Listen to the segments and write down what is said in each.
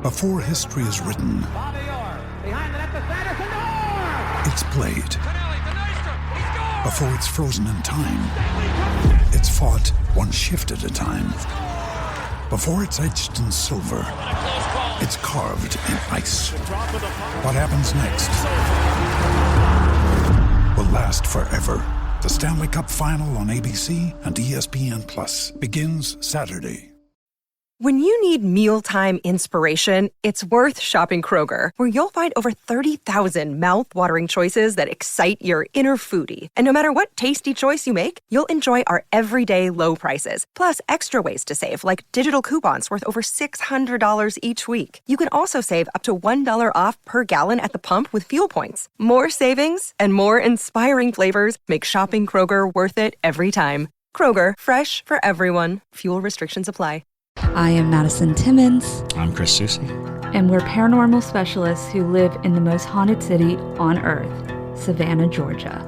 Before history is written, it's played. Before it's frozen in time, it's fought one shift at a time. Before it's etched in silver, it's carved in ice. What happens next will last forever. The Stanley Cup Final on ABC and ESPN Plus begins Saturday. When you need mealtime inspiration, it's worth shopping Kroger, where you'll find over 30,000 mouth-watering choices that excite your inner foodie. And no matter what tasty choice you make, you'll enjoy our everyday low prices, plus extra ways to save, like digital coupons worth over $600 each week. You can also save up to $1 off per gallon at the pump with fuel points. More savings and more inspiring flavors make shopping Kroger worth it every time. Kroger, fresh for everyone. Fuel restrictions apply. I am Madison Timmons. I'm Chris Susie. And we're paranormal specialists who live in the most haunted city on earth, Savannah, Georgia.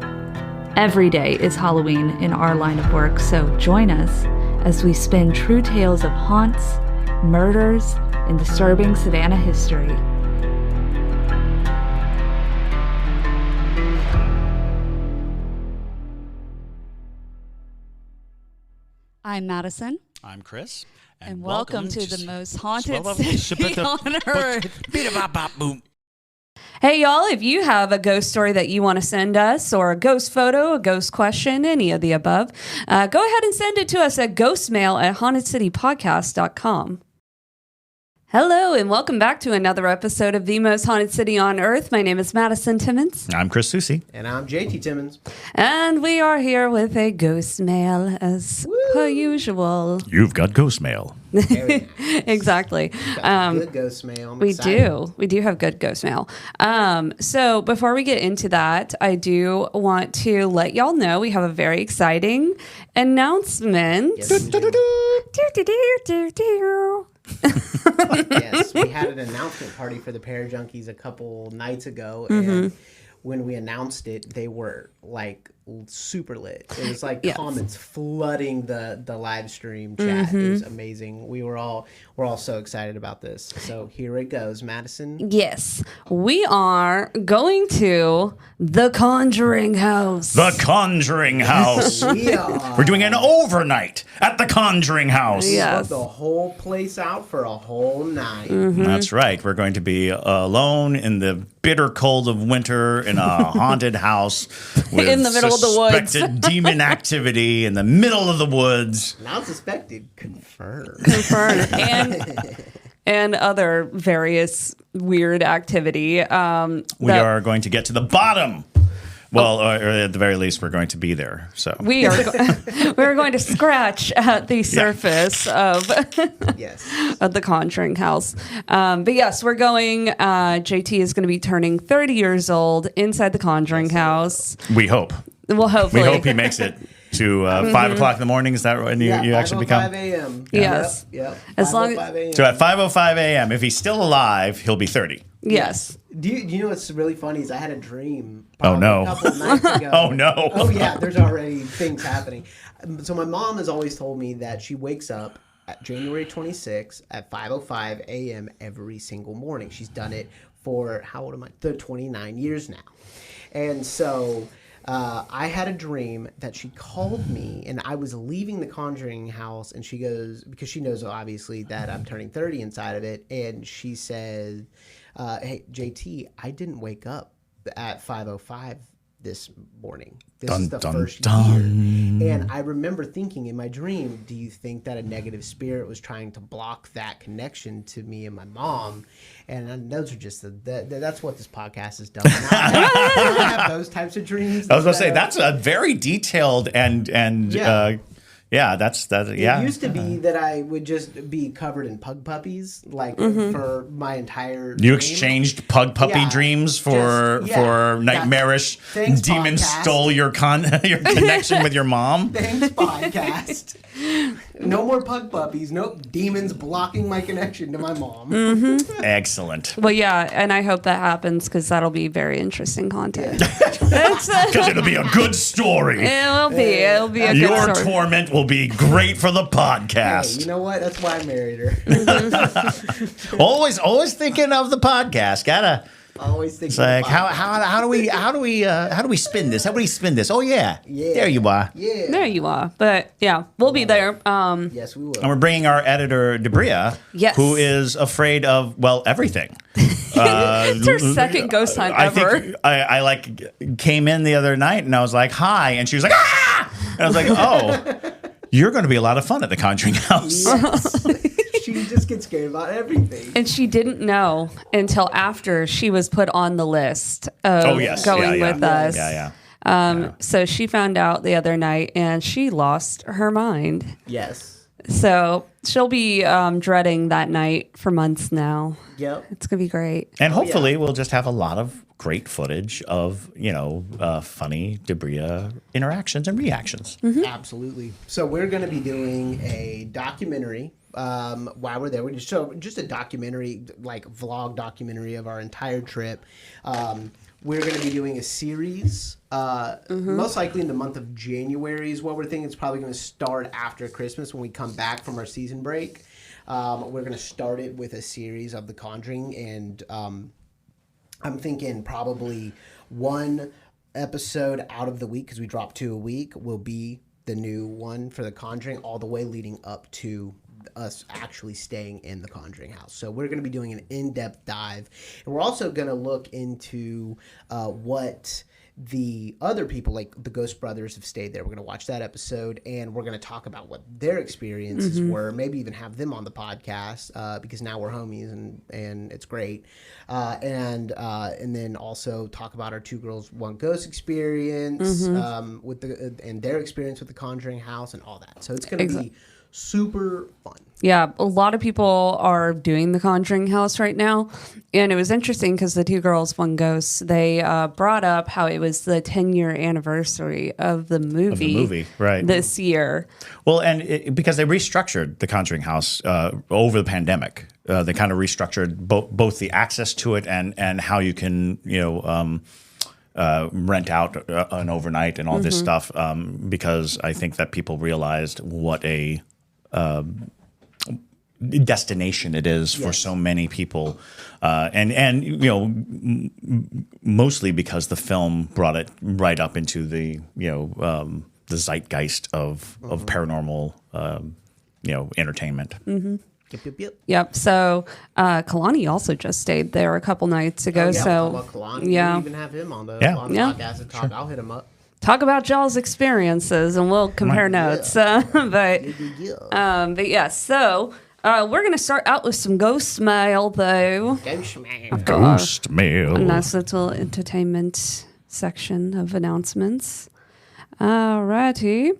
Every day is Halloween in our line of work, so join us as we spin true tales of haunts, murders, and disturbing Savannah history. I'm Madison. I'm Chris. And welcome to the most haunted city on earth. Hey, y'all, if you have a ghost story that you want to send us, or a ghost photo, a ghost question, any of the above, go ahead and send it to us at ghostmail@hauntedcitypodcast.com. Hello, and welcome back to another episode of The Most Haunted City on Earth. My name is Madison Timmons. I'm Chris Susie. And I'm JT Timmons. And we are here with a ghost mail as per usual. You've got ghost mail. Very nice. Exactly. Good ghost mail. I'm We excited. do have good ghost mail. So before we get into that, I do want to let y'all know we have a very exciting announcement. Yes, we do. Yes, we had an announcement party for the Parajunkies a couple nights ago, and when we announced it, they were like super lit. It was like comments flooding the live stream chat. It was amazing. We're all so excited about this. So here it goes, Madison. Yes, we are going to the Conjuring House. The Conjuring House. We are. We're doing an overnight at the Conjuring House. Yes. The whole place out for a whole night. That's right. We're going to be alone in the bitter cold of winter in a haunted house with In the middle of the woods. suspected demon activity in the middle of the woods. Not suspected, confirmed. and other various weird activity. We are going to get to the bottom. Well, or at the very least, we're going to be there. So we're going to scratch at the surface of of the Conjuring House. But yes, we're going. JT is going to be turning 30 years old inside the Conjuring House. we hope. Well, hopefully, We hope he makes it to 5 o'clock in the morning. Is that when you actually become? 5 a.m. Yes. Yep. As long as 5:05 a.m. So at 5:05 a.m., if he's still alive, he'll be 30. Yes. Do you know what's really funny is I had a dream. Oh, no. A couple of nights ago. Oh, no. Oh yeah, there's already things happening. So my mom has always told me that she wakes up at January 26th at 5:05 a.m. every single morning. She's done it for how old am I? 29 years now, and so. I had a dream that she called me, and I was leaving the Conjuring House, and she goes, because she knows obviously that I'm turning 30 inside of it, and she said, hey, JT, I didn't wake up at 5:05 this morning. This is the first year. And I remember thinking in my dream, do you think that a negative spirit was trying to block that connection to me and my mom? And those are just that's what this podcast has done. I have those types of dreams. I was going to say, that's a very detailed and It used to be that I would just be covered in pug puppies, like for my entire You dream. exchanged pug puppy dreams for nightmarish Thanks, demons podcast. stole your connection with your mom. Thanks, podcast. No more pug puppies. Nope. Demons blocking my connection to my mom. Excellent. Well, yeah, and I hope that happens because that'll be very interesting content. Because it'll be a good story. It'll be a good Your story. torment will be great for the Hey, podcast. you know what? That's why I married her. Always thinking of the podcast. Gotta. Always think. It's like how do we spin this? How do we spin this? Oh yeah. There you are. Yeah. There you are. But yeah, we'll be there. Yes, we will. And we're bringing our editor Debria, Yes. who is afraid of everything. It's her second ghost hunt ever. think I came in the other night and I was like, "Hi," and she was like, "Ah!" And I was like, "Oh, you're going to be a lot of fun at the Conjuring House." Yes. She just gets scared about everything. And she didn't know until after she was put on the list of going with us. Yeah. So she found out the other night and she lost her mind. Yes. So she'll be dreading that night for months now. Yep. It's going to be great. And hopefully we'll just have a lot of great footage of, funny Debria interactions and reactions. Mm-hmm. Absolutely. So we're going to be doing a documentary while we're there. We're just a documentary, like vlog documentary of our entire trip. We're going to be doing a series, most likely in the month of January is what we're thinking. It's probably going to start after Christmas when we come back from our season break. We're going to start it with a series of The Conjuring, and I'm thinking probably one episode out of the week, because we drop 2 a week, will be the new one for The Conjuring, all the way leading up to us actually staying in the Conjuring house. So we're going to be doing an in-depth dive, and we're also going to look into what the other people, like the Ghost Brothers, have stayed there. We're going to watch that episode, and we're going to talk about what their experiences were, maybe even have them on the podcast, because now we're homies, and it's great. And then also talk about our Two Girls, One Ghost experience, with and their experience with the Conjuring house and all that. So it's going to be super fun. Yeah, a lot of people are doing the Conjuring house right now. And it was interesting because the Two Girls, One Ghost, they brought up how it was the 10-year anniversary of the movie, right, this year. Well, and because they restructured the Conjuring house over the pandemic. They kind of restructured both the access to it and how you can, rent out an overnight and all this stuff, because I think that people realized what a destination it is for so many people, and mostly because the film brought it right up into the the zeitgeist of paranormal entertainment. Yep. So Kalani also just stayed there a couple nights ago. So we even have him on the podcast to talk. I'll hit him up. Talk about y'all's experiences, and we'll compare notes. But yeah, so we're going to start out with some ghost mail, though. Ghost mail. A nice little entertainment section of announcements. Alrighty.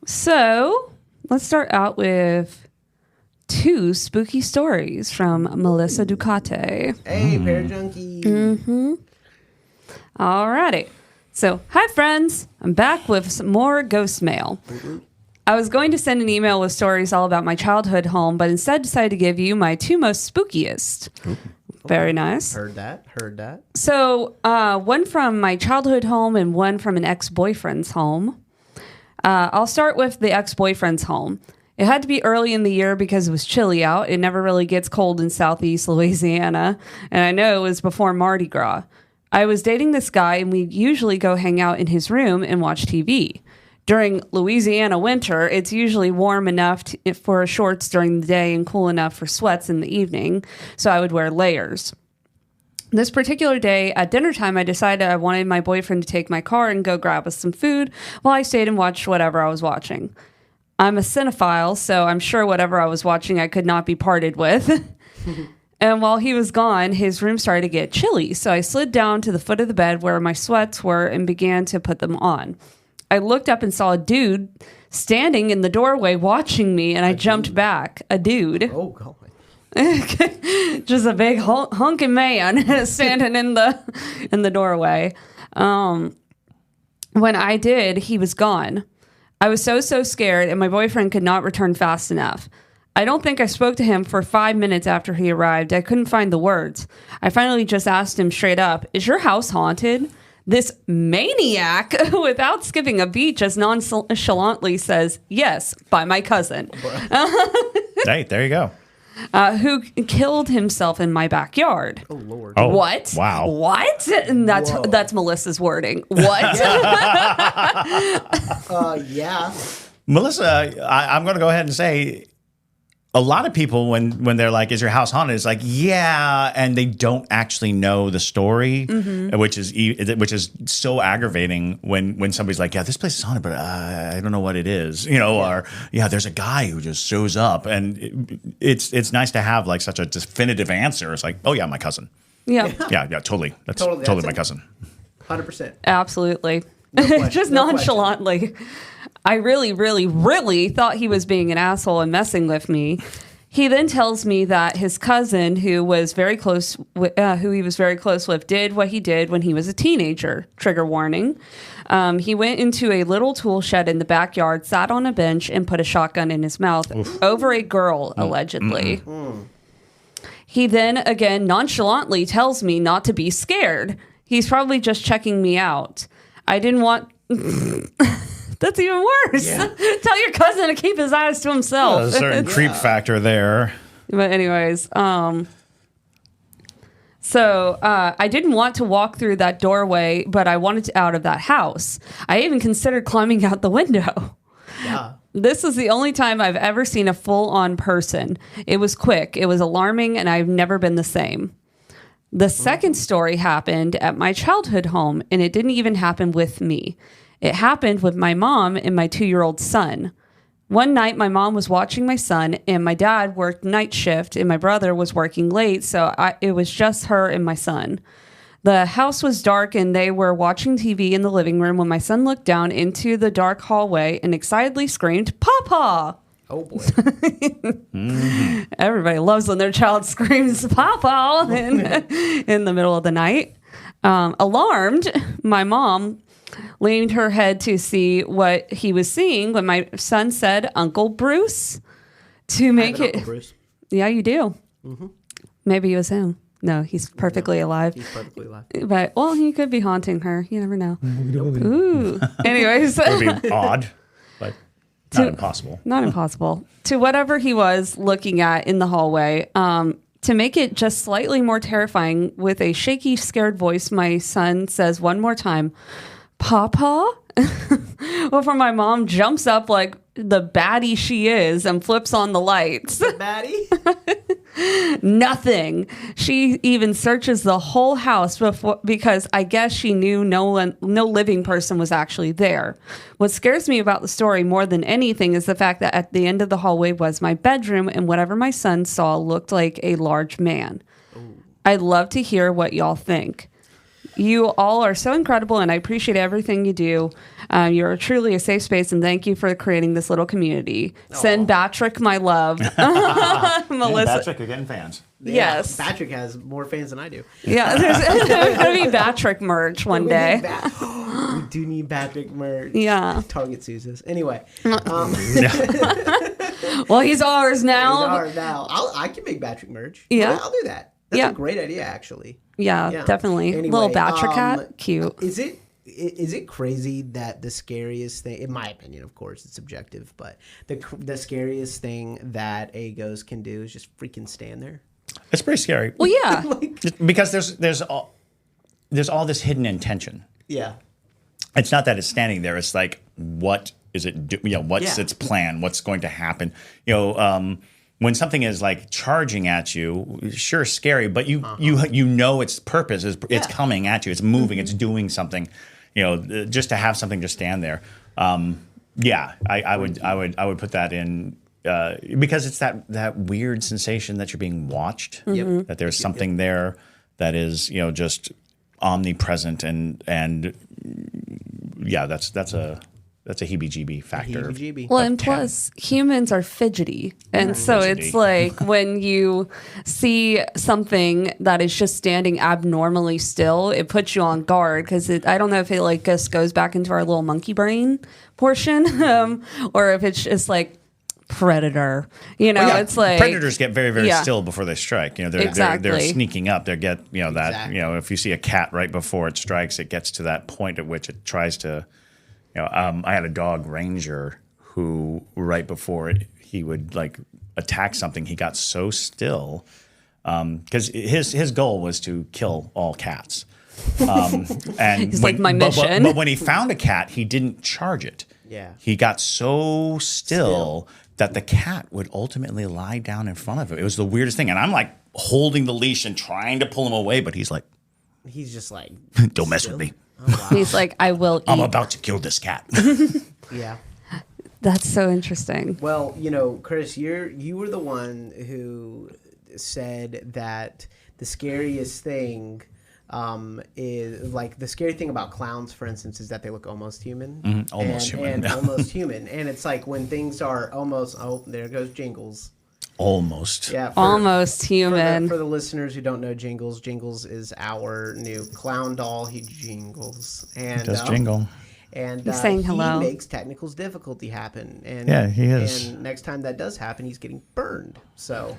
So let's start out with 2 spooky stories from Melissa Ducate. Hey, Parajunkie. Alrighty. So, hi friends, I'm back with some more ghost mail. I was going to send an email with stories all about my childhood home, but instead decided to give you my 2 most spookiest. Very nice. Heard that. So, one from my childhood home and one from an ex-boyfriend's home. I'll start with the ex-boyfriend's home. It had to be early in the year because it was chilly out. It never really gets cold in southeast Louisiana, and I know it was before Mardi Gras. I was dating this guy, and we'd usually go hang out in his room and watch TV. During Louisiana winter, it's usually warm enough for shorts during the day and cool enough for sweats in the evening, so I would wear layers. This particular day, at dinner time, I decided I wanted my boyfriend to take my car and go grab us some food while I stayed and watched whatever I was watching. I'm a cinephile, so I'm sure whatever I was watching I could not be parted with. And while he was gone, his room started to get chilly, so I slid down to the foot of the bed where my sweats were and began to put them on. I looked up and saw a dude standing in the doorway watching me, and I jumped back. A dude. Oh, God. Just a big hunky man standing in the doorway. When I did, he was gone. I was so scared, and my boyfriend could not return fast enough. I don't think I spoke to him for 5 minutes after he arrived. I couldn't find the words. I finally just asked him straight up, "Is your house haunted?" This maniac, without skipping a beat, just nonchalantly says, "Yes," by my cousin. Hey, there you go. Who killed himself in my backyard. Oh, Lord. Oh, What? Wow. What? And that's Melissa's wording. What? Yeah. Melissa, I'm going to go ahead and say a lot of people, when they're like, "Is your house haunted?" It's like, yeah, and they don't actually know the story, which is so aggravating when somebody's like, "Yeah, this place is haunted, but I don't know what it is," or "Yeah, there's a guy who just shows up," and it's nice to have like such a definitive answer. It's like, "Oh yeah, my cousin." Yeah. Yeah, totally. That's totally my cousin. 100%. Absolutely. No question, Just no nonchalantly. I really, really, really thought he was being an asshole and messing with me. He then tells me that his cousin, who he was very close with, did what he did when he was a teenager. Trigger warning. He went into a little tool shed in the backyard, sat on a bench, and put a shotgun in his mouth over a girl, allegedly. He then, again, nonchalantly tells me not to be scared. He's probably just checking me out. I didn't want... That's even worse. Yeah. Tell your cousin to keep his eyes to himself. There's a certain creep factor there. But anyways, so I didn't want to walk through that doorway, but I wanted out of that house. I even considered climbing out the window. Yeah. This is the only time I've ever seen a full-on person. It was quick. It was alarming, and I've never been the same. The second story happened at my childhood home, and it didn't even happen with me. It happened with my mom and my 2-year-old son. One night, my mom was watching my son, and my dad worked night shift, and my brother was working late, so it was just her and my son. The house was dark, and they were watching TV in the living room when my son looked down into the dark hallway and excitedly screamed, "Papa!" Oh, boy. Everybody loves when their child screams, "Papa!" in the middle of the night. Alarmed, my mom leaned her head to see what he was seeing when my son said, "Uncle Bruce," to make it. Uncle Bruce. Yeah, you do. Mm-hmm. Maybe it was him. No, he's perfectly alive. He's perfectly alive. But, well, he could be haunting her. You never know. Ooh. Anyways. It would be odd, but not impossible. Not impossible. To whatever he was looking at in the hallway, to make it just slightly more terrifying, with a shaky, scared voice, my son says one more time, "Papa?" Well, for my mom jumps up like the baddie she is and flips on the lights. The baddie? Nothing. She even searches the whole house because I guess she knew no living person was actually there. What scares me about the story more than anything is the fact that at the end of the hallway was my bedroom, and whatever my son saw looked like a large man. Ooh. I'd love to hear what y'all think. You all are so incredible, and I appreciate everything you do. You're truly a safe space, and thank you for creating this little community. Aww. Send Patrick my love. Melissa. Patrick, you're getting fans. Yeah, yes. Patrick has more fans than I do. Yeah, there's going to be Patrick merch one day. We do need Patrick merch. Yeah. Target Susan's. Anyway. Well, he's ours now. He's ours now. I can make Patrick merch. Yeah. I'll do that. That's a great idea, actually. Yeah, definitely. Anyway, little Patrick hat. Cute. Is it crazy that the scariest thing, in my opinion, of course, it's subjective, but the scariest thing that a ghost can do is just freaking stand there? It's pretty scary. Well, yeah. Because there's all this hidden intention. Yeah. It's not that it's standing there. It's like, what is it do? What's its plan? What's going to happen? When something is like charging at you, sure, scary, but you know its purpose is it's coming at you. It's moving. It's doing something. Just to have something just stand there. I would put that in because it's that weird sensation that you're being watched. That there's something there that is just omnipresent and that's a that's a heebie-jeebie factor. Well, and plus humans are fidgety. And so it's like when you see something that is just standing abnormally still, it puts you on guard because I don't know if it like just goes back into our little monkey brain portion or if it's just like predator. It's like predators get very, very still before they strike. They're sneaking up. They get that if you see a cat right before it strikes, it gets to that point at which it tries to. I had a dog Ranger who right before he would like attack something, he got so still because his goal was to kill all cats. And it's like my mission. But when he found a cat, he didn't charge it. Yeah, he got so still that the cat would ultimately lie down in front of him. It was the weirdest thing, and I'm like holding the leash and trying to pull him away, but he's just like, don't mess with me. Oh, wow. He's like, I will eat. I'm about to kill this cat. Yeah. That's so interesting. Well, Chris, you were the one who said that the scariest thing is like the scary thing about clowns, for instance, is that they look almost human. Mm-hmm. Almost human. And almost human. And it's like when things are almost, there goes Jingles. Almost. Yeah. Almost human. For the listeners who don't know Jingles, Jingles is our new clown doll. He jingles. And he does jingle. And he's saying hello. He makes technical difficulty happen. And, yeah, he is. And next time that does happen, he's getting burned. So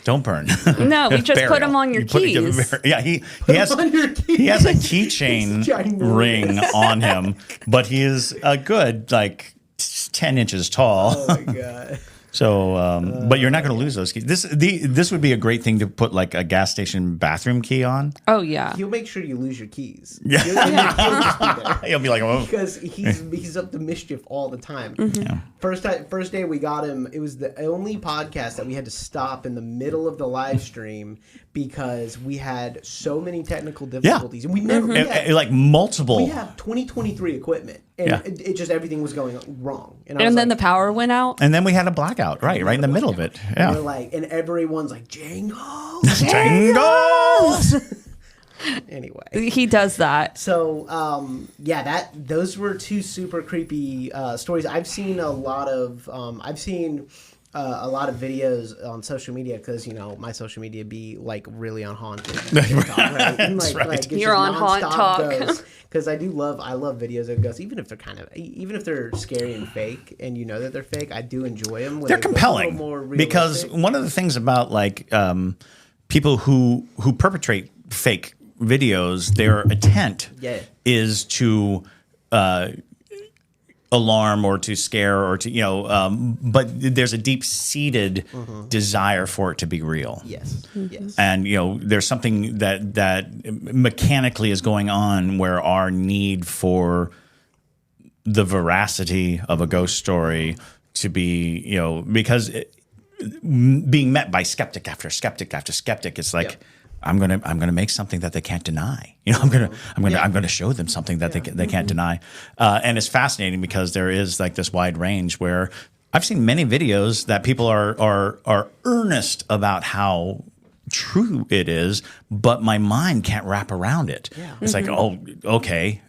don't burn. No, we just put him on your keys. He has a keychain ring on him, but he is a good 10 inches tall. Oh my god. So, but you're not going to lose those keys. This would be a great thing to put like a gas station bathroom key on. Oh yeah. He'll make sure you lose your keys. Yeah. He'll be like, oh. Because he's up to mischief all the time. Mm-hmm. Yeah. First day we got him, it was the only podcast that we had to stop in the middle of the live stream because we had so many technical difficulties, and we never like multiple. We have 2023 equipment. And it just everything was going wrong. And then the power went out. And then we had a blackout, right in the middle of it. Yeah. And everyone's like, Jingles! Jingles! Anyway. He does that. So, those were two super creepy stories. I've seen a lot of videos on social media because my social media be like really on haunted. Right? And, That's right. You're on haunt talk. Because I love videos of ghosts, even if they're scary and fake, and that they're fake. I do enjoy them. They're compelling because one of the things about people who perpetrate fake videos, their intent is to alarm or to scare or to but there's a deep-seated desire for it to be real. Yes. And there's something that mechanically is going on where our need for the veracity of a ghost story to be because being met by skeptic after skeptic after skeptic, it's like I'm gonna make something that they can't deny. I'm gonna show them something that they can't deny. And it's fascinating because there is like this wide range where I've seen many videos that people are earnest about how true it is, but my mind can't wrap around it. Yeah. It's like, oh, okay,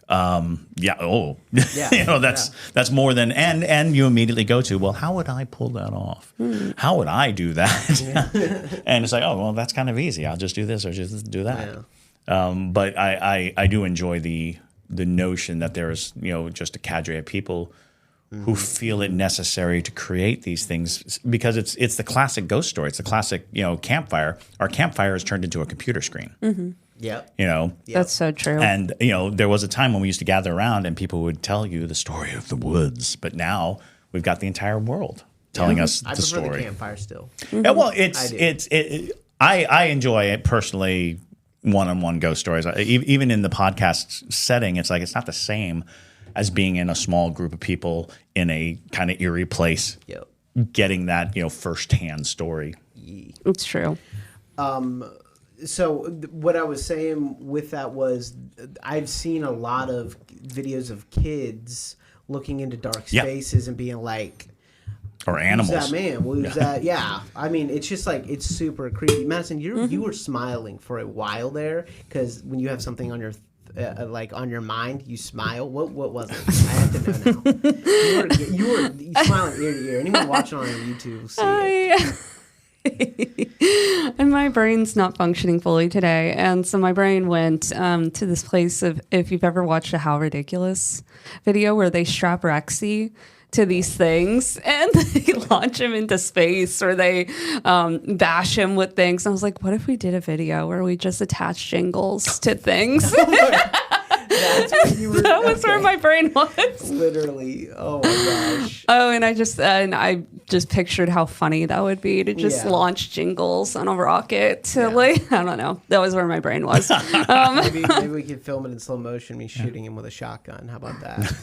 that's more than and you immediately go to, well, how would I pull that off? How would I do that? Yeah. And it's like, oh, well, that's kind of easy. I'll just do this or just do that. Yeah. But I do enjoy the notion that there's just a cadre of people who feel it necessary to create these things because it's the classic ghost story. It's the classic, campfire. Our campfire is turned into a computer screen. Mm-hmm. Yeah. That's so true. And, there was a time when we used to gather around and people would tell you the story of the woods. But now we've got the entire world telling us the story. I prefer the campfire still. Mm-hmm. Yeah, well, I enjoy it personally, one-on-one ghost stories. Even in the podcast setting, it's like it's not the same as being in a small group of people in a kind of eerie place, getting that firsthand story. It's true. So what I was saying with that was I've seen a lot of videos of kids looking into dark spaces and being like, or animals. Who's that man? Who's that? Yeah. I mean, it's just like, it's super creepy. Madison, you were smiling for a while there because when you have something on your like on your mind, you smile. What was it? I have to know now. You were smiling ear to ear. Anyone watching on YouTube will see it. And my brain's not functioning fully today. And so my brain went to this place of, if you've ever watched a How Ridiculous video where they strap Rexy to these things and they launch him into space, or they bash him with things. And I was like, what if we did a video where we just attach jingles to things? That's what you were, That was where my brain was. Literally. Oh my gosh. Oh, and I just pictured how funny that would be to just launch jingles on a rocket to like, I don't know. That was where my brain was. Maybe we could film it in slow motion, me shooting him with a shotgun. How about that?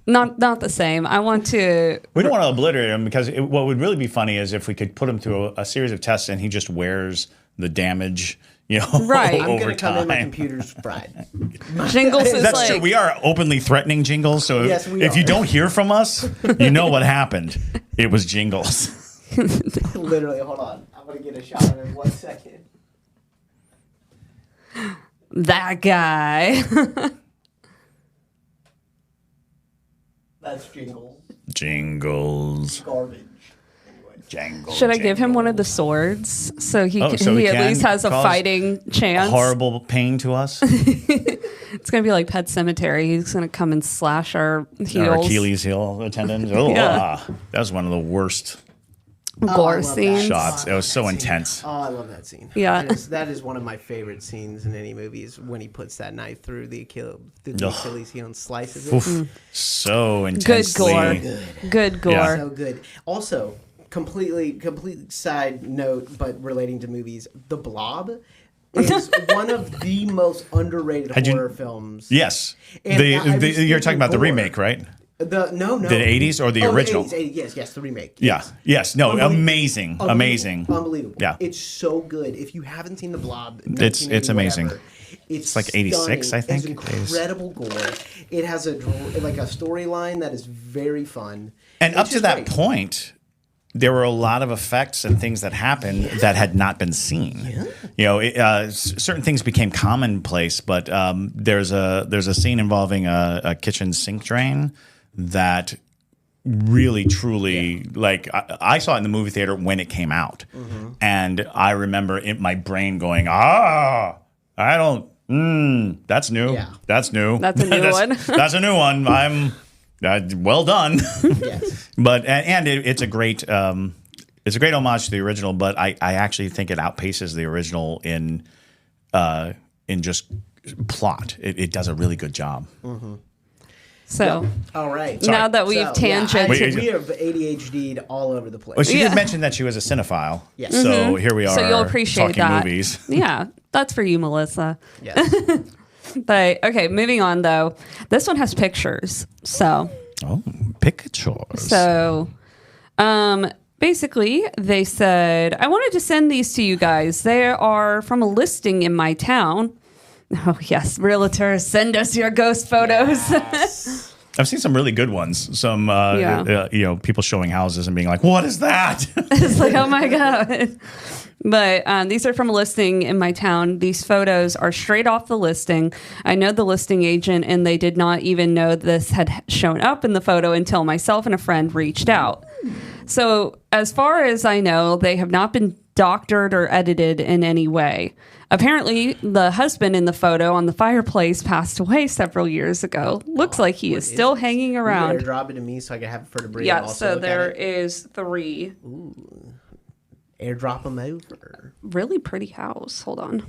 Not the same. I want to. We don't want to obliterate him, because what would really be funny is if we could put him through a series of tests and he just wears the damage, Right. I'm over going to come time. in my computer's fried. Jingles is That's like. true. We are openly threatening Jingles. So Yes, we if are. you don't hear from us, you know what happened. It was Jingles. Literally, hold on. I'm going to get a shot of him 1 second. That guy. That's Jingles. Jingles. Garbage. Jangle. Should I give him one of the swords so he so he he at can least has a cause fighting chance? horrible pain to us? It's gonna be like Pet Cemetery. He's gonna come and slash our Our heels. Achilles heel tendon. Oh, Yeah. that was one of the worst Gore love scenes. shots. It was so intense. Oh, I love that scene. Yeah. That is one of my favorite scenes in any movie, is when he puts that knife through the Achilles heel and slices it. Oof. So Good intensely. gore. Good gore. Yeah. So good. Also, complete side note, but relating to movies, The Blob is one of the most underrated horror films. Yes. And I was You're talking about the thinking remake, right? No. The 80s or the original? 80s, yes, the remake. Yeah. Yes. No. Amazing. Unbelievable. Yeah. It's so good. If you haven't seen The Blob, It's 1980 amazing. whatever, it's like 86, stunning. I think. It's incredible gore. It has a storyline that is very fun. And It's up to just that great. point, there were a lot of effects and things that happened that had not been seen. Certain things became commonplace, but there's a scene involving a kitchen sink drain that really, truly, like I saw it in the movie theater when it came out, and I remember my brain going, I don't. That's new. Yeah. That's new. That's a new one. That's a new one. I'm well done. Yes. But it's a great homage to the original, but I actually think it outpaces the original in just plot. It does a really good job. So All right. now that we've tangented, we have ADHD'd all over the place. Well, she Yeah. did mention that she was a cinephile. Yes. So here we are. so you'll appreciate talking that. movies. Yeah, that's for you, Melissa. Yes. But okay, moving on though. This one has pictures. So Oh, pictures. basically they said, I wanted to send these to you guys. They are from a listing in my town. Oh yes, realtors, send us your ghost photos. Yes. I've seen some really good ones. Some, people showing houses and being like, "What is that?" It's like, oh my God. But these are from a listing in my town. These photos are straight off the listing. I know the listing agent, and they did not even know this had shown up in the photo until myself and a friend reached out. So as far as I know, they have not been doctored or edited in any way. Apparently, the husband in the photo on the fireplace passed away several years ago. Looks like he is still hanging around. Airdrop it to me so I can have it for the breed. Yeah, so there is 3. Airdrop them over. Really pretty house. Hold on.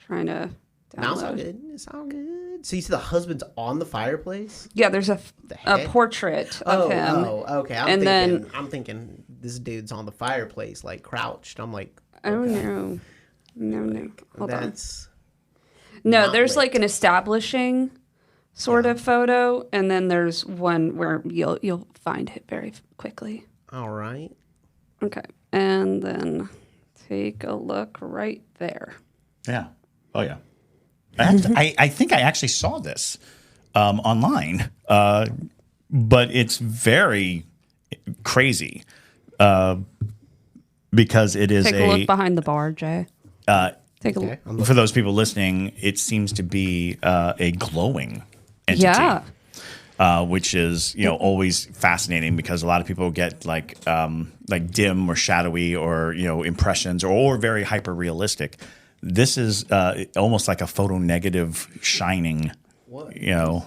Trying to No, it's all download. good. It's all good. So you see the husband's on the fireplace? Yeah, there's a heck? portrait of him. Okay. I'm thinking this dude's on the fireplace, like crouched. I'm like, Oh okay. no. No. Hold on. That's No, not there's lit. like an establishing sort of photo, and then there's one where you'll find it very quickly. all right. Okay. And then take a look right there. Yeah. Oh yeah. I think I actually saw this online, but it's very crazy because it is Take a look behind the bar, Jay. Take a Okay. look. For those people listening, it seems to be a glowing entity. Yeah. Which is always fascinating because a lot of people get like dim or shadowy or impressions or very hyper realistic. This is almost like a photonegative shining. What? Yeah,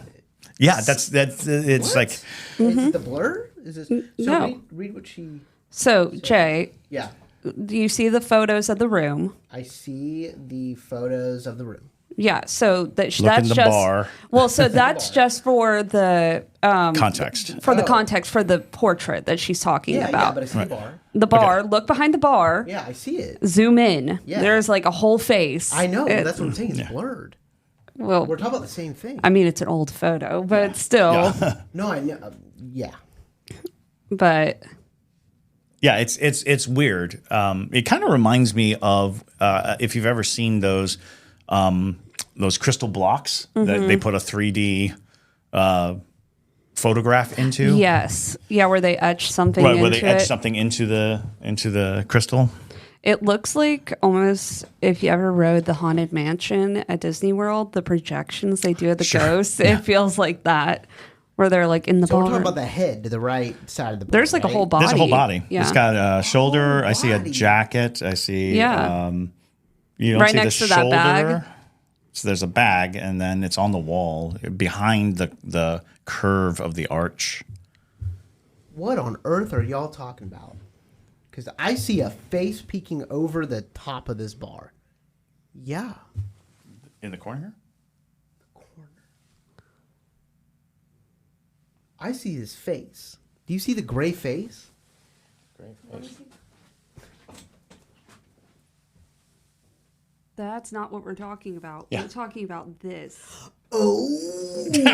that's it's What? like Is it the blur? Is this? So No. read what she. So, Jay, Yeah, do you see the photos of the room? I see the photos of the room. Yeah, so that's in the just bar. Well, so that's just for the context. for the context for the portrait that she's talking Yeah, about. but I see the bar. The bar. Look behind the bar. Yeah, I see it. Zoom in. Yeah. There's like a whole face. I know. But that's what I'm saying. It's blurred. Well, We're talking about the same thing. I mean, it's an old photo, but still. No, I know. Yeah. But Yeah, it's weird. It kind of reminds me of if you've ever seen those crystal blocks that they put a 3D photograph into. yes, yeah, where they etch something Right, into where they etch it. something into the crystal. It looks like almost if you ever rode the Haunted Mansion at Disney World, the projections they do of the ghosts, it feels like that, where they're like in the So we're bar. talking about the head to the right side of the. There's like a whole body. There's a whole body. Yeah. It's got a shoulder. I see a body. jacket. I see. Yeah. You don't Right see next the to that shoulder. bag. So there's a bag, and then it's on the wall behind the curve of the arch. What on earth are y'all talking about? Because I see a face peeking over the top of this bar. Yeah. In the corner? I see his face. Do you see the gray face? That's not what we're talking about. Yeah. We're talking about this. Oh. What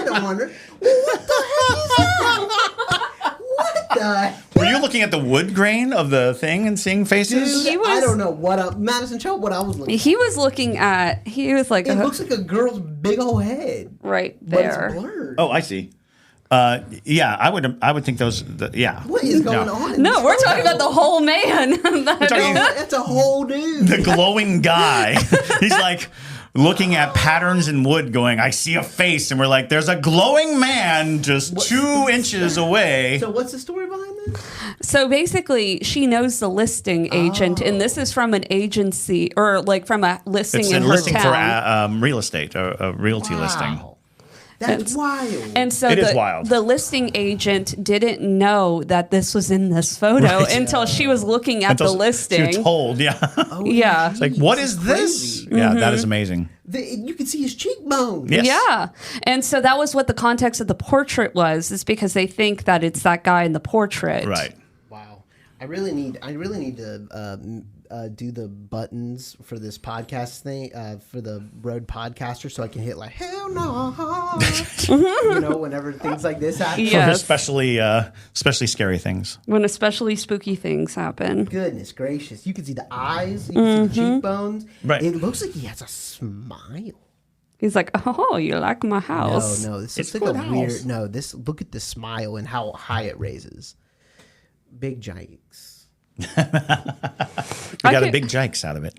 on earth? What the heck is that? What the? Were you looking at the wood grain of the thing and seeing faces? Dude, He was- I don't know what Madison, show what I was looking at. He was looking at. He was like It looks like a girl's big old head. right But there. it's blurred. Oh, I see. Yeah, I would think those. Yeah. What is going on? in No, this we're photo? talking about the whole man. That's a whole dude. The glowing guy. He's like looking at patterns in wood, going, "I see a face," and we're like, "There's a glowing man just 2 inches away." So what's the story behind this? So basically, she knows the listing agent, and this is from an agency or like from a listing It's in a her listing town. for real estate, a realty listing. Wow. That's wild. And so It is wild. the listing agent didn't know that this was in this photo Right. until she was looking at the Until listing. She was told, yeah. Yeah. It's like, what is this? crazy. Yeah, that is amazing. You can see his cheekbones. Yes. Yeah. And so that was what the context of the portrait was, is because they think that it's that guy in the portrait. Right. Wow. I really need to do the buttons for this podcast thing for the Road Podcaster, so I can hit like hell no, whenever things like this happen. Yeah. Yes. Especially scary things. When especially spooky things happen. Goodness gracious! You can see the eyes, you can see the cheekbones. Right. It looks like he has a smile. He's like, oh, you like my house? No, this It's looks like good a house. weird. No, this look at the smile and how high it raises. Big yikes. We got a big jikes out of it.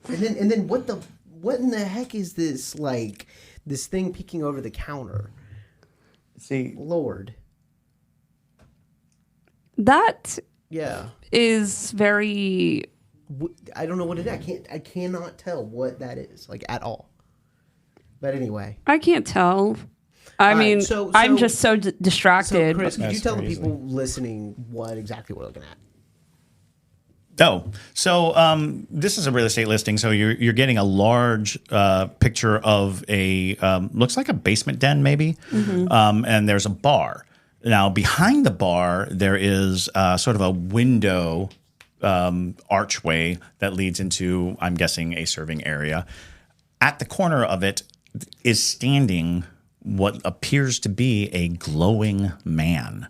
And then what in the heck is this, like this thing peeking over the counter? See, Lord. That Yeah. is very. I don't know what it is. I cannot tell what that is, like at all. But anyway. I can't tell. I right, mean, so- I'm so- just so distracted. So Chris, could you That's tell the crazy. people listening what exactly we're looking at? Oh, so this is a real estate listing. So you're getting a large picture of a looks like a basement den, maybe, and there's a bar. Now behind the bar there is sort of a window archway that leads into, I'm guessing, a serving area. At the corner of it is standing what appears to be a glowing man.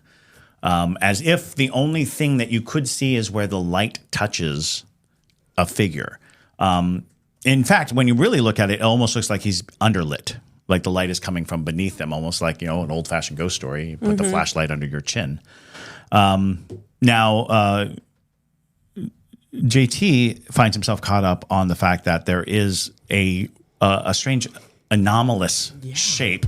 As if the only thing that you could see is where the light touches a figure. In fact, when you really look at it, it almost looks like he's underlit, like the light is coming from beneath him, almost like, an old-fashioned ghost story. You put the flashlight under your chin. Now, JT finds himself caught up on the fact that there is a strange anomalous shape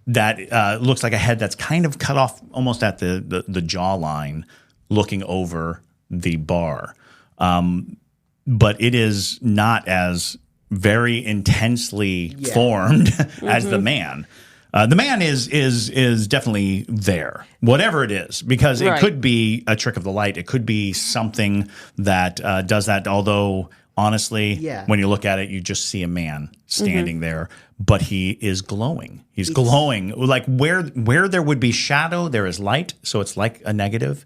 that looks like a head that's kind of cut off almost at the jawline, looking over the bar. But it is not as very intensely formed as the man. The man is definitely there, whatever it is, because it could be a trick of the light. It could be something that does that. Although, honestly, when you look at it, you just see a man standing there, but he is glowing. He's glowing. Like where there would be shadow, there is light. So it's like a negative.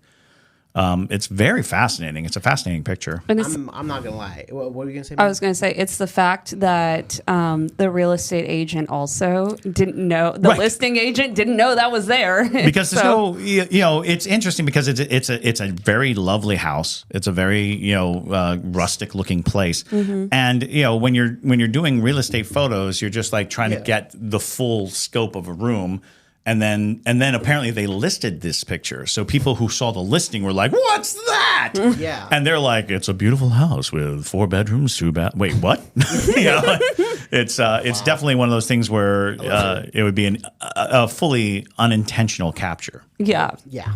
It's very fascinating. It's a fascinating picture. I'm not going to lie. What were you going to say? I was going to say it's the fact that the real estate agent also didn't know, the listing agent didn't know that was there. Because there's no, it's interesting because it's a very lovely house. It's a very, rustic looking place. And, when you're doing real estate photos, you're just like trying to get the full scope of a room. And then apparently they listed this picture. So people who saw the listing were like, "What's that?" Yeah. And they're like, "It's a beautiful house with 4 bedrooms, 2 bath." Wait, what? It's definitely one of those things where it would be a fully unintentional capture. Yeah. Yeah.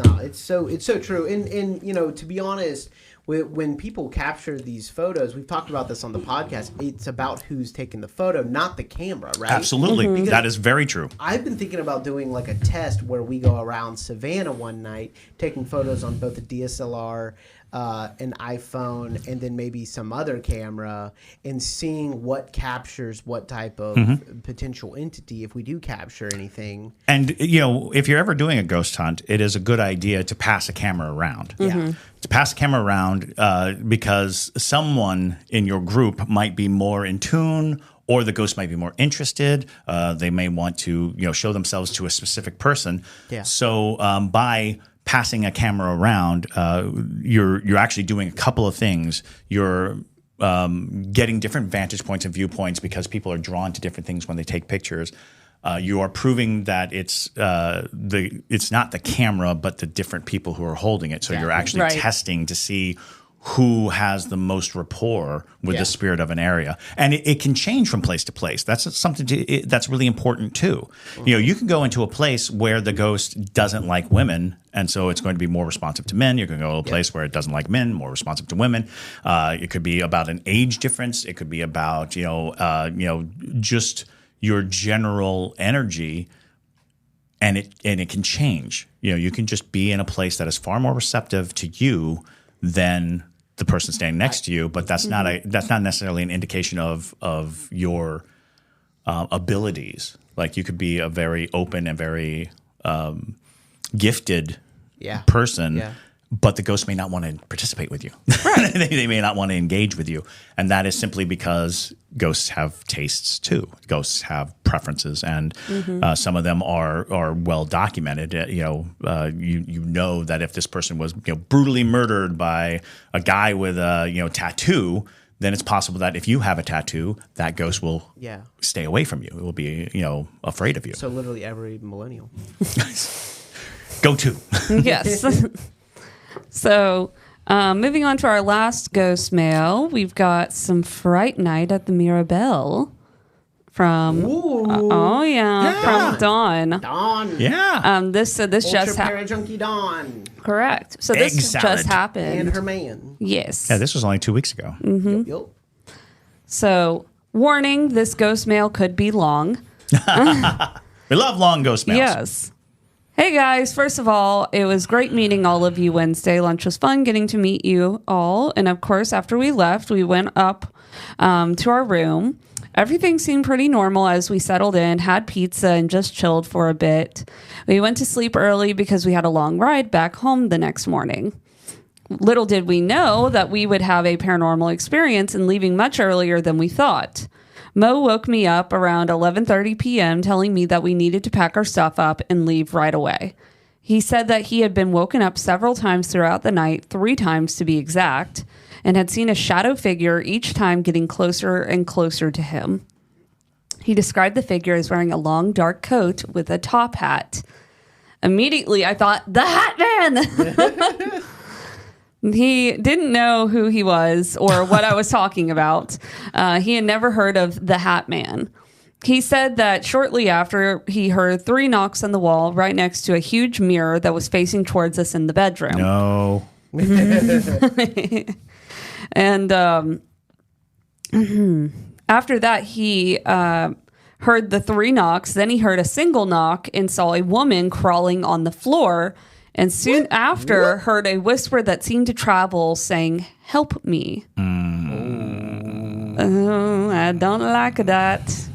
No, it's so true. And to be honest, when people capture these photos, we've talked about this on the podcast, it's about who's taking the photo, not the camera, right? Absolutely. That is very true. I've been thinking about doing like a test where we go around Savannah one night, taking photos on both a DSLR, an iPhone, and then maybe some other camera, and seeing what captures what type of potential entity if we do capture anything. And, if you're ever doing a ghost hunt, it is a good idea to pass a camera around. Yeah. To pass a camera around because someone in your group might be more in tune, or the ghost might be more interested. They may want to, show themselves to a specific person. Yeah. So by passing a camera around, you're actually doing a couple of things. You're getting different vantage points and viewpoints because people are drawn to different things when they take pictures. You are proving that it's not the camera, but the different people who are holding it. So you're actually testing to see who has the most rapport with the spirit of an area. And it can change from place to place. That's something that's really important too. You can go into a place where the ghost doesn't like women, and so it's going to be more responsive to men. You're going to go to a place where it doesn't like men, more responsive to women. It could be about an age difference. It could be about, just your general energy, and it can change. You can just be in a place that is far more receptive to you than the person standing next to you, but that's not necessarily an indication of your abilities. Like you could be a very open and very gifted person, but the ghost may not want to participate with you. Right. They may not want to engage with you, and that is simply because ghosts have tastes too. Ghosts have preferences, and some of them are well documented. You know that if this person was brutally murdered by a guy with a tattoo, then it's possible that if you have a tattoo, that ghost will stay away from you. It will be afraid of you. So literally every millennial. Go to. Yes. So, moving on to our last ghost mail, we've got some Fright Night at the Mirabelle from from Dawn. Dawn. Yeah. This just happened. Junkie Dawn. Correct. So this just happened. And her man. Yes. Yeah, this was only 2 weeks ago. Yep. So, warning: this ghost mail could be long. We love long ghost mails. Yes. Hey guys, first of all, it was great meeting all of you Wednesday. Lunch was fun getting to meet you all. And of course, after we left, we went up to our room. Everything seemed pretty normal as we settled in, had pizza, and just chilled for a bit. We went to sleep early because we had a long ride back home the next morning. Little did we know that we would have a paranormal experience and leaving much earlier than we thought. Mo woke me up around 11:30 p.m. telling me that we needed to pack our stuff up and leave right away. He said that he had been woken up several times throughout the night, 3 times to be exact, and had seen a shadow figure each time getting closer and closer to him. He described the figure as wearing a long dark coat with a top hat. Immediately, I thought, the Hat Man! He didn't know who he was or what I was talking about. He had never heard of the Hat Man. He said that shortly after, he heard 3 knocks on the wall right next to a huge mirror that was facing towards us in the bedroom. No. And after that, he heard the 3 knocks. Then he heard a single knock and saw a woman crawling on the floor. And soon after, heard a whisper that seemed to travel saying, "Help me." Oh, I don't like that.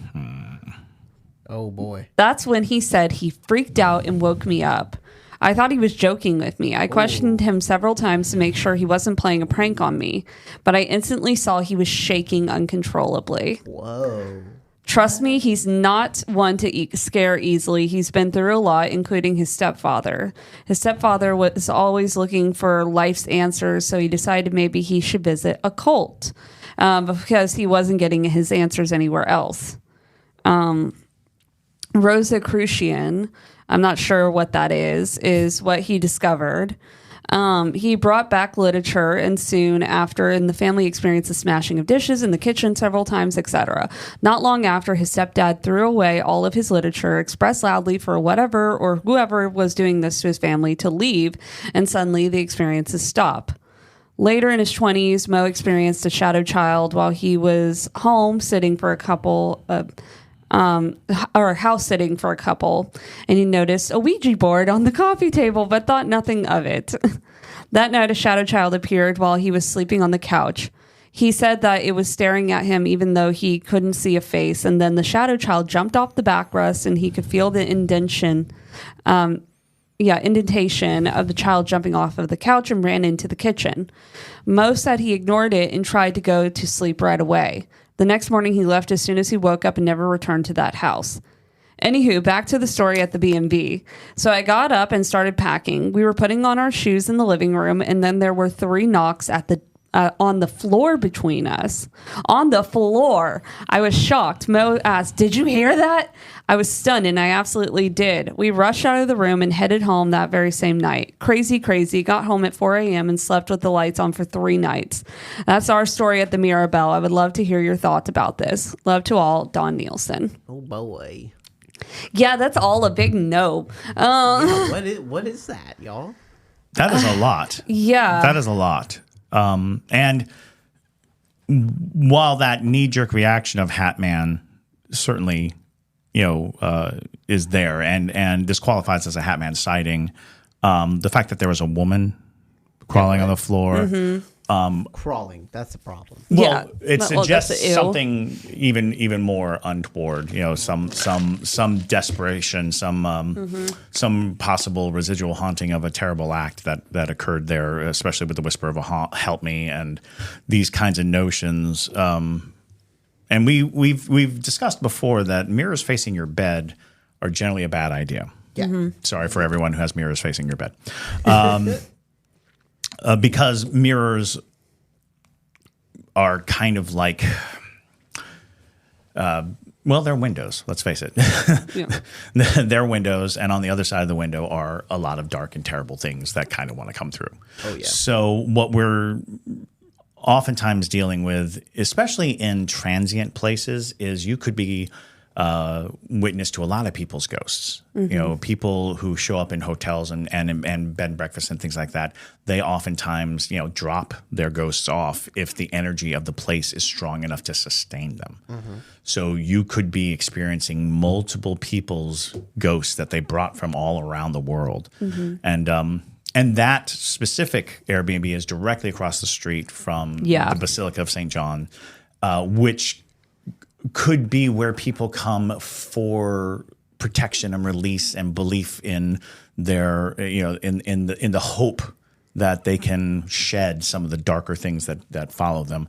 Oh, boy. That's when he said he freaked out and woke me up. I thought he was joking with me. I questioned him several times to make sure he wasn't playing a prank on me, but I instantly saw he was shaking uncontrollably. Whoa. Trust me, he's not one to scare easily. He's been through a lot, including his stepfather. His stepfather was always looking for life's answers, so he decided maybe he should visit a cult because he wasn't getting his answers anywhere else. Rosicrucian, I'm not sure what that is what he discovered. He brought back literature, and soon after, and the family experienced the smashing of dishes in the kitchen several times, etc. Not long after, his stepdad threw away all of his literature, expressed loudly for whatever or whoever was doing this to his family to leave, and suddenly the experiences stop. Later in his 20s, Mo experienced a shadow child while he was home sitting for a couple or house sitting for a couple, and he noticed a Ouija board on the coffee table but thought nothing of it. That night, a shadow child appeared while he was sleeping on the couch. He said that it was staring at him even though he couldn't see a face, and then the shadow child jumped off the backrest and he could feel the indentation of the child jumping off of the couch and ran into the kitchen. Mo said he ignored it and tried to go to sleep right away. The next morning, he left as soon as he woke up and never returned to that house. Anywho, back to the story at the B&B. So I got up and started packing. We were putting on our shoes in the living room, and then there were 3 knocks at the on the floor between us. On the floor. I was shocked. Mo asked, "Did you hear that?" I was stunned, and I absolutely did. We rushed out of the room and headed home that very same night. Crazy. Got home at 4 a.m. and slept with the lights on for 3 nights. That's our story at the Mirabelle. I would love to hear your thoughts about this. Love to all, Don Nielsen. Oh, boy. Yeah, that's all a big no. What is that, y'all? That is a lot. Yeah. That is a lot. And while that knee-jerk reaction of Hat Man certainly, is there, and this qualifies as a Hat Man sighting, the fact that there was a woman crawling on the floor. Crawling, that's the problem. Well, it that's suggests something even more untoward. Some desperation, some possible residual haunting of a terrible act that occurred there, especially with the whisper of a "help me" and these kinds of notions. And we've discussed before that mirrors facing your bed are generally a bad idea. Yeah. Sorry for everyone who has mirrors facing your bed. Because mirrors are kind of like, they're windows, let's face it. Yeah. They're windows, and on the other side of the window are a lot of dark and terrible things that kind of want to come through. Oh, yeah. So what we're oftentimes dealing with, especially in transient places, is you could be witness to a lot of people's ghosts. People who show up in hotels and bed and breakfast and things like that. They oftentimes, drop their ghosts off if the energy of the place is strong enough to sustain them. So you could be experiencing multiple people's ghosts that they brought from all around the world. And that specific Airbnb is directly across the street from the Basilica of St. John, which could be where people come for protection and release and belief in their, in the hope that they can shed some of the darker things that follow them.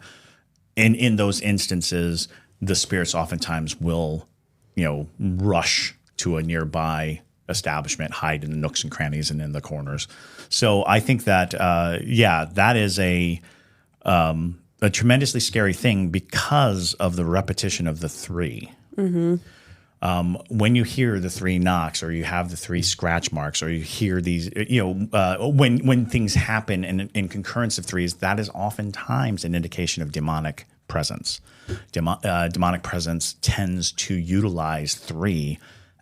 And in those instances, the spirits oftentimes will, rush to a nearby establishment, hide in the nooks and crannies and in the corners. So I think that, that is a tremendously scary thing because of the repetition of the 3. when you hear the 3 knocks, or you have the 3 scratch marks, or you hear these, when things happen in concurrence of 3s, that is oftentimes an indication of demonic presence. Demonic presence tends to utilize 3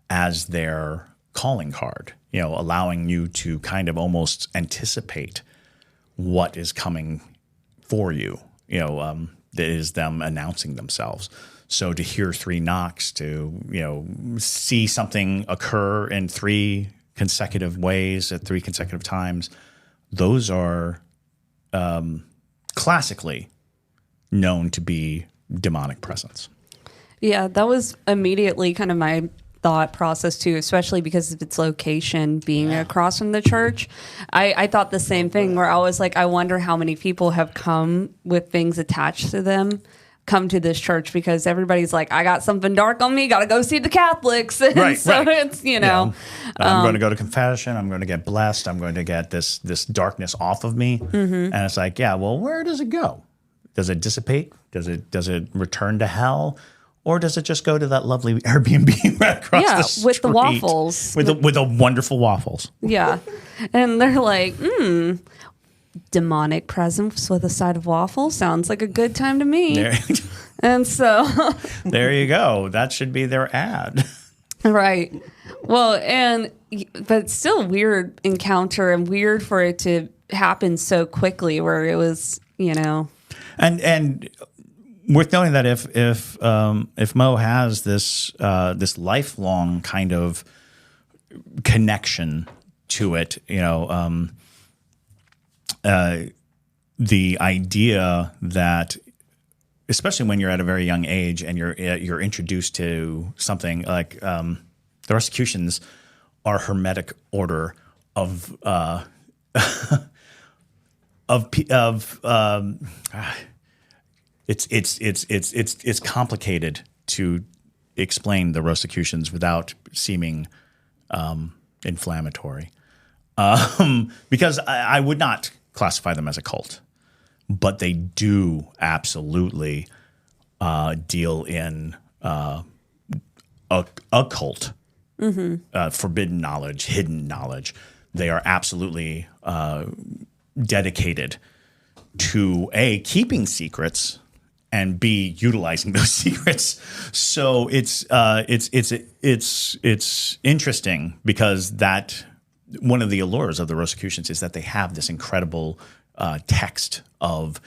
as their calling card, allowing you to kind of almost anticipate what is coming for you. That is them announcing themselves. So to hear 3 knocks, to see something occur in 3 consecutive ways at 3 consecutive times, those are classically known to be demonic presence. Yeah, that was immediately kind of my thought process too, especially because of its location being across from the church. I thought the same thing, where I was like, I wonder how many people have come with things attached to them, come to this church, because everybody's like, I got something dark on me, gotta go see the Catholics. And right, so right. It's, I'm going to go to confession, I'm going to get blessed, I'm going to get this darkness off of me. And it's like, well, where does it go? Does it dissipate? Does it return to hell? Or does it just go to that lovely Airbnb right across the street? With the waffles. With the wonderful waffles. Yeah. And they're like, demonic presence with a side of waffles sounds like a good time to me. And so there you go. That should be their ad. Right. Well, but still weird encounter, and weird for it to happen so quickly, where it was, And worth noting that if Mo has this lifelong kind of connection to it, the idea that, especially when you're at a very young age and you're introduced to something like the Rosicrucians are hermetic order of it's complicated to explain the Rosicrucians without seeming inflammatory, because I would not classify them as a cult, but they do absolutely deal in occult, forbidden knowledge, hidden knowledge. They are absolutely dedicated to keeping secrets, and B, utilizing those secrets. So it's interesting, because that one of the allures of the Rosicrucians is that they have this incredible text of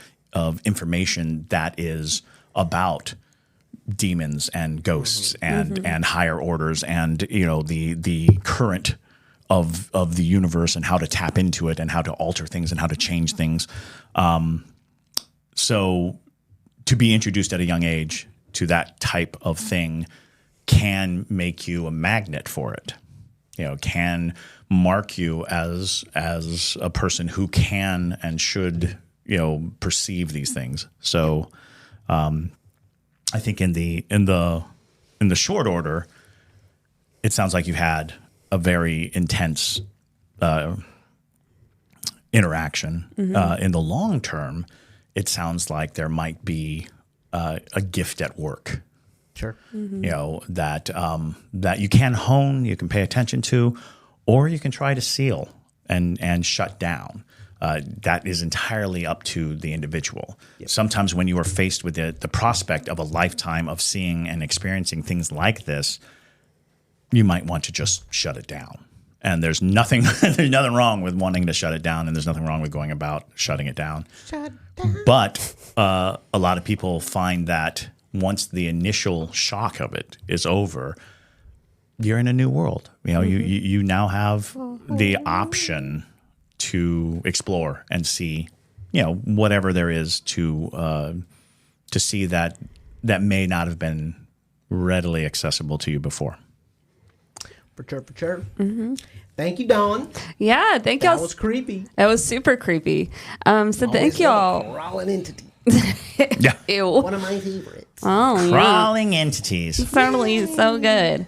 information that is about demons and ghosts and higher orders, and the current of the universe, and how to tap into it, and how to alter things, and how to change things. So to be introduced at a young age to that type of thing can make you a magnet for it. Can mark you as a person who can and should perceive these things. So I think in the short order, it sounds like you had a very intense interaction. In the long term, it sounds like there might be a gift at work. Sure. That you can hone, you can pay attention to, or you can try to seal and shut down. That is entirely up to the individual. Yep. Sometimes when you are faced with the prospect of a lifetime of seeing and experiencing things like this, you might want to just shut it down. And there's nothing wrong with wanting to shut it down, and there's nothing wrong with going about shutting it down. Shut down. But a lot of people find that once the initial shock of it is over, you're in a new world. You now have the option to explore and see, whatever there is to see that may not have been readily accessible to you before. For sure. Thank you, Dawn. Yeah, thank y'all. That was creepy. That was super creepy. So thank y'all. Crawling entity. Yeah. Ew. One of my favorites. Oh, Crawling entities. Certainly so good.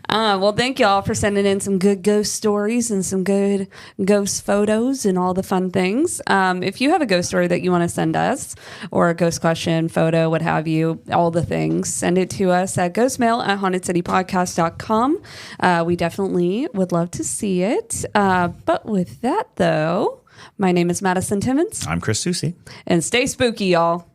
Well, thank y'all for sending in some good ghost stories and some good ghost photos and all the fun things. If you have a ghost story that you want to send us, or a ghost question, photo, what have you, all the things, send it to us at ghostmail@hauntedcitypodcast.com. We definitely would love to see it. But with that, though, my name is Madison Timmons. I'm Chris Soucy. And stay spooky, y'all.